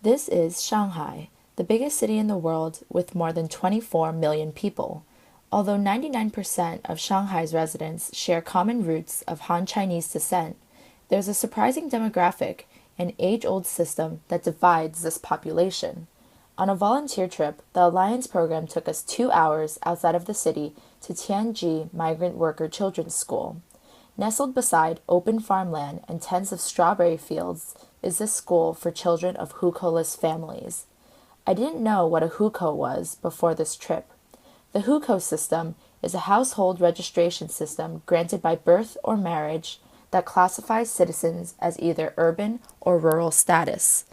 This is Shanghai, the biggest city in the world with more than 24 million people. Although 99% of Shanghai's residents share common roots of Han Chinese descent, there's a surprising demographic, an age-old system that divides this population. On a volunteer trip, the Alliance program took us 2 hours outside of the city to Tianjie Migrant Worker Children's School. Nestled beside open farmland and tens of strawberry fields is this school for children of hukou-less families. I didn't know what a hukou was before this trip. The hukou system is a household registration system granted by birth or marriage that classifies citizens as either urban or rural status.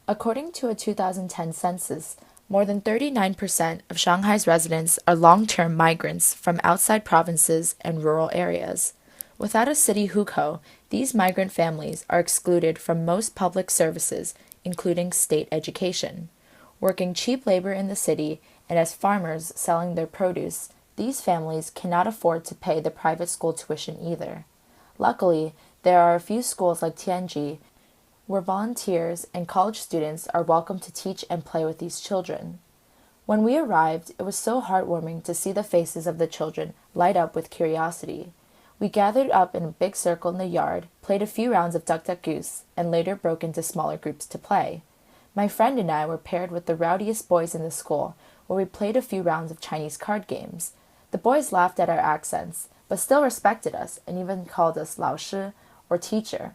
According to a 2010 census, more than 39% of Shanghai's residents are long-term migrants from outside provinces and rural areas. Without a city hukou, these migrant families are excluded from most public services, including state education. Working cheap labor in the city and as farmers selling their produce, these families cannot afford to pay the private school tuition either. Luckily, there are a few schools like Tianjie where volunteers and college students are welcome to teach and play with these children. When we arrived, it was so heartwarming to see the faces of the children light up with curiosity. We gathered up in a big circle in the yard, played a few rounds of duck, duck, goose, and later broke into smaller groups to play. My friend and I were paired with the rowdiest boys in the school, where we played a few rounds of Chinese card games. The boys laughed at our accents, but still respected us and even called us 老师 or teacher.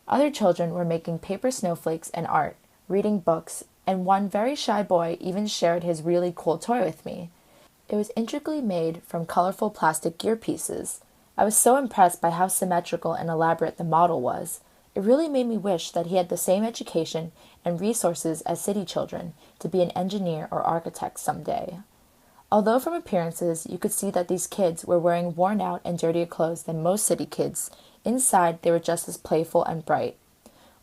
Other children were making paper snowflakes and art, reading books, and one very shy boy even shared his really cool toy with me. It was intricately made from colorful plastic gear pieces. I was so impressed by how symmetrical and elaborate the model was. It really made me wish that he had the same education and resources as city children to be an engineer or architect someday. Although from appearances you could see that these kids were wearing worn out and dirtier clothes than most city kids, inside they were just as playful and bright.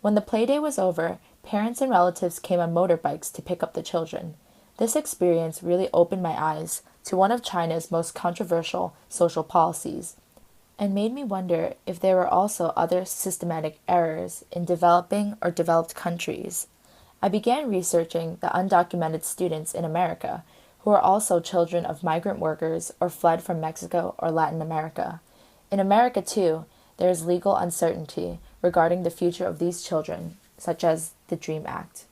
When the play day was over, parents and relatives came on motorbikes to pick up the children. This experience really opened my eyes to one of China's most controversial social policies, and made me wonder if there were also other systematic errors in developing or developed countries. I began researching the undocumented students in America, who are also children of migrant workers or fled from Mexico or Latin America. In America, too, there is legal uncertainty regarding the future of these children, such as the DREAM Act.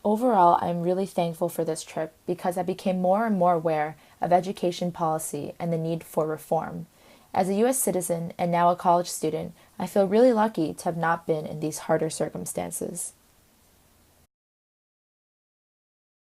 Overall, I am really thankful for this trip because I became more and more aware of education policy and the need for reform. As a U.S. citizen and now a college student, I feel really lucky to have not been in these harder circumstances.